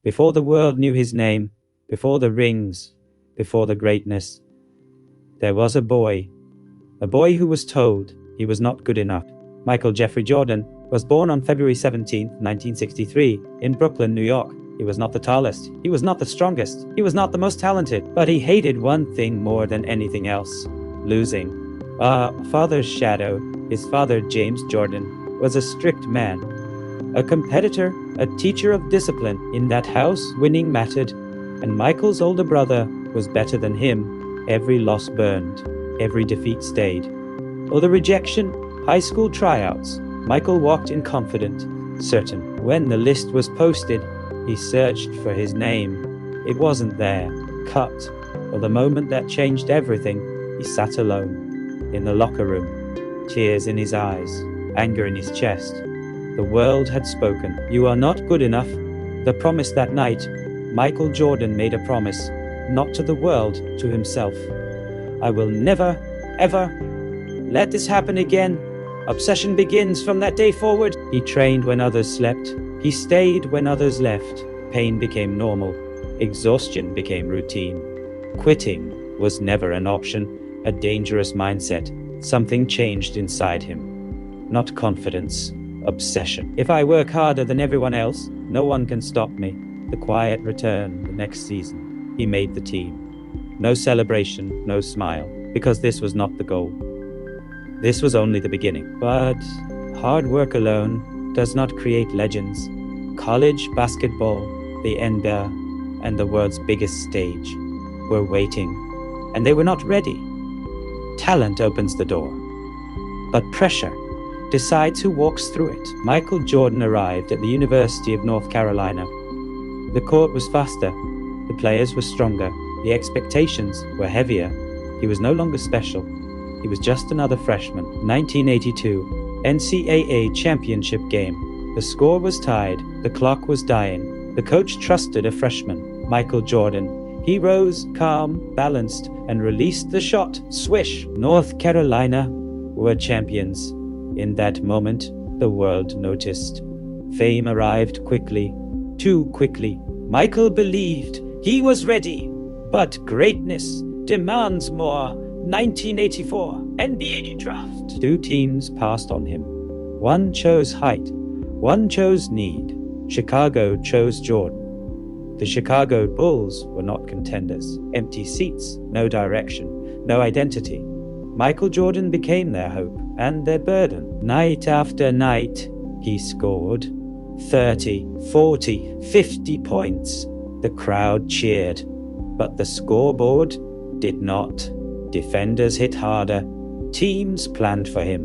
Before the world knew his name, before the rings, before the greatness, there was a boy who was told he was not good enough. Michael Jeffrey Jordan was born on February 17, 1963, in Brooklyn, New York. He was not the tallest, he was not the strongest, he was not the most talented, but he hated one thing more than anything else: losing. Father's shadow, his father James Jordan, was a strict man, a competitor, a teacher of discipline. In that house, winning mattered, and Michael's older brother was better than him. Every loss burned, every defeat stayed. Or the rejection, high school tryouts, Michael walked in confident, certain. When the list was posted, he searched for his name. It wasn't there, cut. For the moment that changed everything, he sat alone, in the locker room, tears in his eyes, anger in his chest. The world had spoken. You are not good enough. The promise that night, Michael Jordan made a promise, not to the world, to himself. I will never, ever let this happen again. Obsession begins from that day forward. He trained when others slept. He stayed when others left. Pain became normal. Exhaustion became routine. Quitting was never an option, a dangerous mindset. Something changed inside him. Not confidence, obsession. If I work harder than everyone else, no one can stop me. The quiet return the next season. He made the team. No celebration, no smile, because this was not the goal. This was only the beginning. But hard work alone does not create legends. College basketball, the NBA, and the world's biggest stage were waiting, and they were not ready. Talent opens the door, but pressure decides who walks through it. Michael Jordan arrived at the University of North Carolina. The court was faster, the players were stronger, the expectations were heavier. He was no longer special. He was just another freshman. 1982, NCAA championship game. The score was tied, the clock was dying. The coach trusted a freshman, Michael Jordan. He rose, calm, balanced, and released the shot. Swish! North Carolina were champions. In that moment, the world noticed. Fame arrived quickly, too quickly. Michael believed he was ready, but greatness demands more. 1984 NBA draft. Two teams passed on him. One chose height, one chose need. Chicago chose Jordan. The Chicago Bulls were not contenders. Empty seats, no direction, no identity. Michael Jordan became their hope and their burden. Night after night, he scored 30, 40, 50 points. The crowd cheered, but the scoreboard did not. Defenders hit harder. Teams planned for him.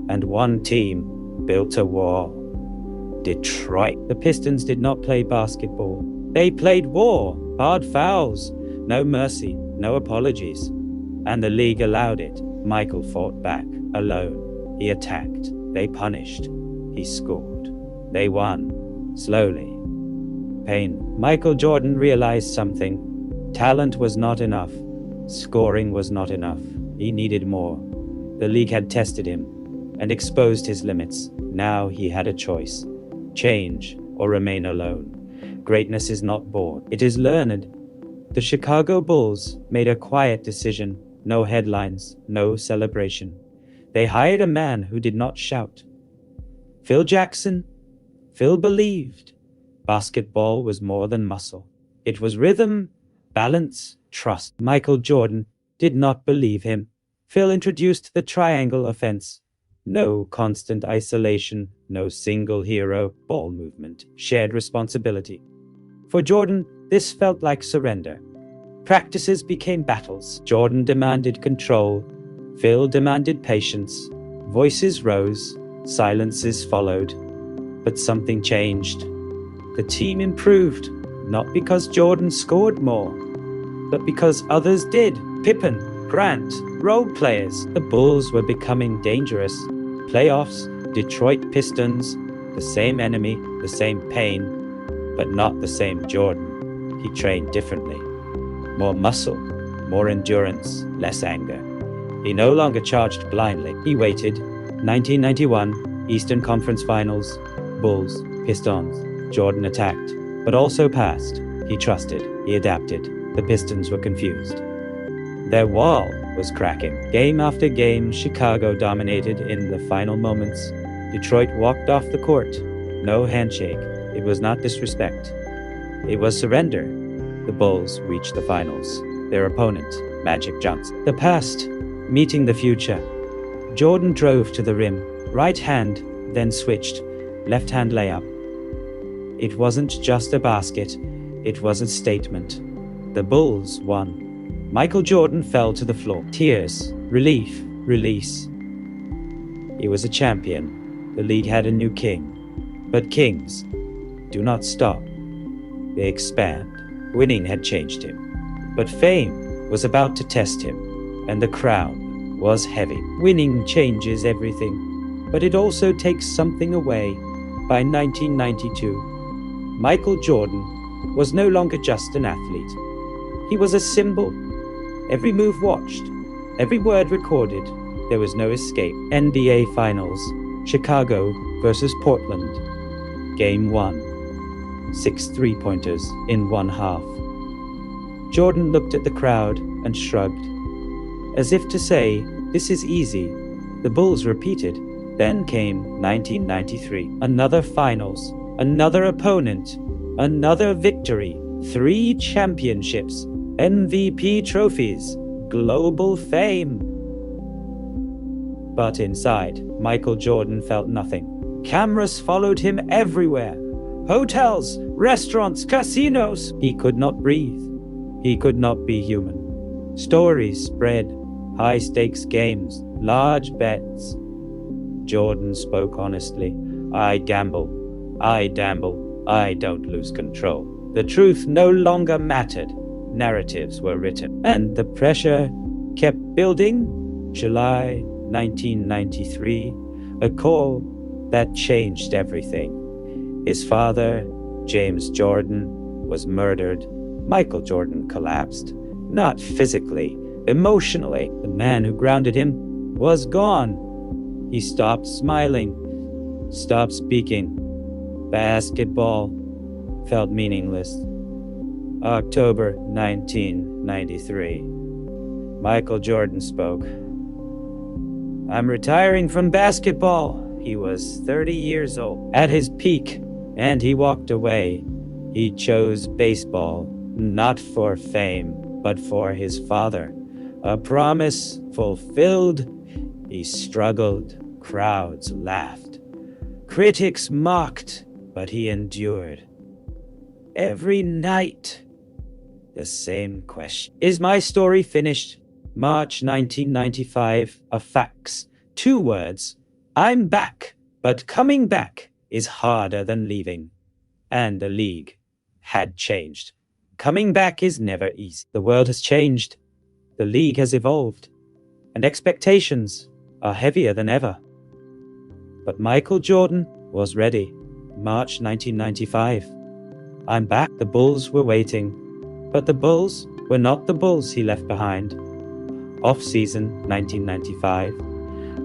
And one team built a wall. Detroit. The Pistons did not play basketball. They played war. Hard fouls. No mercy. No apologies. And the league allowed it. Michael fought back. Alone. He attacked. They punished. He scored. They won. Slowly. Pain. Michael Jordan realized something. Talent was not enough. Scoring was not enough. He needed more. The league had tested him and exposed his limits. Now he had a choice. Change or remain alone. Greatness is not born. It is learned. The Chicago Bulls made a quiet decision. No headlines, no celebration. They hired a man who did not shout. Phil Jackson. Phil believed. Basketball was more than muscle. It was rhythm, balance, trust. Michael Jordan did not believe him. Phil introduced the triangle offense. No constant isolation, no single hero, ball movement, shared responsibility. For Jordan, this felt like surrender. Practices became battles. Jordan demanded control. Phil demanded patience. Voices rose. Silences followed. But something changed. The team improved, not because Jordan scored more, but because others did. Pippen, Grant, role players. The Bulls were becoming dangerous. Playoffs, Detroit Pistons, the same enemy, the same pain, but not the same Jordan. He trained differently. More muscle, more endurance, less anger. He no longer charged blindly. He waited. 1991, Eastern Conference Finals, Bulls, Pistons. Jordan attacked. but also passed. He trusted. He adapted. The Pistons were confused. Their wall was cracking. Game after game, Chicago dominated. In the final moments, Detroit walked off the court. No handshake. It was not disrespect. It was surrender. The Bulls reached the finals. Their opponent, Magic Johnson. The past meeting the future. Jordan drove to the rim. Right hand, then switched. Left hand layup. It wasn't just a basket. It was a statement. The Bulls won. Michael Jordan fell to the floor. Tears, relief, release. He was a champion. The league had a new king. But kings do not stop. They expand. Winning had changed him. But fame was about to test him, and the crown was heavy. Winning changes everything, but it also takes something away. By 1992, Michael Jordan was no longer just an athlete. He was a symbol. Every move watched, every word recorded. There was no escape. NBA Finals, Chicago versus Portland. Game 1. 6 three-pointers in one half. Jordan looked at the crowd and shrugged, as if to say, this is easy. The Bulls repeated. Then came 1993. Another finals, another opponent, another victory. 3 championships, MVP trophies, global fame. But inside, Michael Jordan felt nothing. Cameras followed him everywhere. Hotels, restaurants, casinos. He could not breathe. He could not be human. Stories spread. High-stakes games, large bets. Jordan spoke honestly. I gamble. I don't lose control. The truth no longer mattered. Narratives were written. And the pressure kept building. July 1993, a call that changed everything. His father, James Jordan, was murdered. Michael Jordan collapsed. Not physically, emotionally. The man who grounded him was gone. He stopped smiling, stopped speaking. Basketball felt meaningless. October 1993. Michael Jordan spoke. I'm retiring from basketball. He was 30 years old, at his peak, and he walked away. He chose baseball, not for fame, but for his father. A promise fulfilled. He struggled. Crowds laughed. Critics mocked, but he endured. Every night, the same question. Is my story finished? March 1995, a fax. 2 words. I'm back, but coming back is harder than leaving. And the league had changed. Coming back is never easy. The world has changed. The league has evolved. And expectations are heavier than ever. But Michael Jordan was ready. March 1995. I'm back. The Bulls were waiting. But the Bulls were not the Bulls he left behind. Off-season 1995.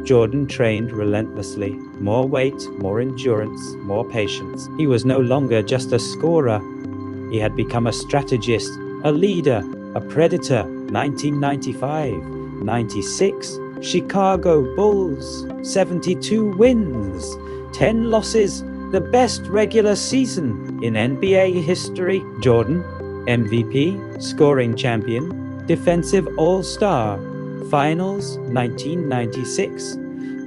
Jordan trained relentlessly. More weight, more endurance, more patience. He was no longer just a scorer. He had become a strategist, a leader, a predator. 1995, 96. Chicago Bulls, 72 wins, 10 losses, the best regular season in NBA history. Jordan, MVP, scoring champion, defensive all-star. Finals 1996.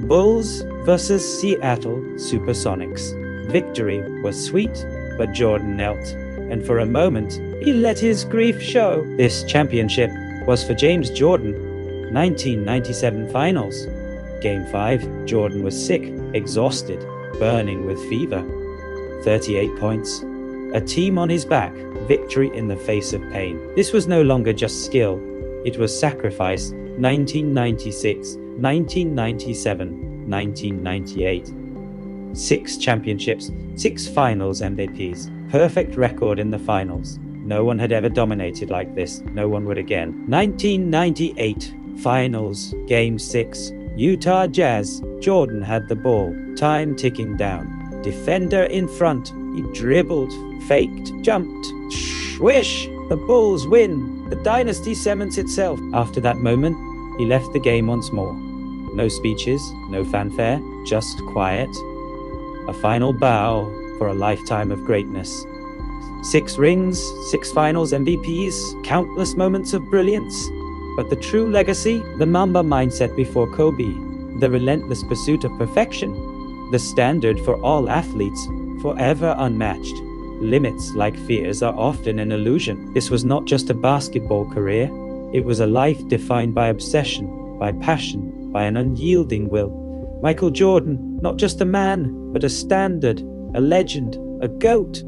Bulls versus Seattle Supersonics. Victory was sweet, but Jordan knelt, and for a moment, he let his grief show. This championship was for James Jordan. 1997 Finals. Game 5, Jordan was sick, exhausted, burning with fever. 38 points. A team on his back, victory in the face of pain. This was no longer just skill, it was sacrifice. 1996, 1997, 1998. 6 championships, 6 finals MVPs. Perfect record in the finals. No one had ever dominated like this. No one would again. 1998 Finals, Game 6, Utah Jazz. Jordan had the ball. Time ticking down. Defender in front. He dribbled, faked, jumped. Swish! The Bulls win. The dynasty cements itself. After that moment, he left the game once more. No speeches, no fanfare, just quiet. A final bow for a lifetime of greatness. 6 rings, 6 finals MVPs, countless moments of brilliance. But the true legacy, the Mamba mindset before Kobe, the relentless pursuit of perfection, the standard for all athletes, forever unmatched. Limits, like fears, are often an illusion. This was not just a basketball career. It was a life defined by obsession, by passion, by an unyielding will. Michael Jordan, not just a man, but a standard, a legend, a GOAT.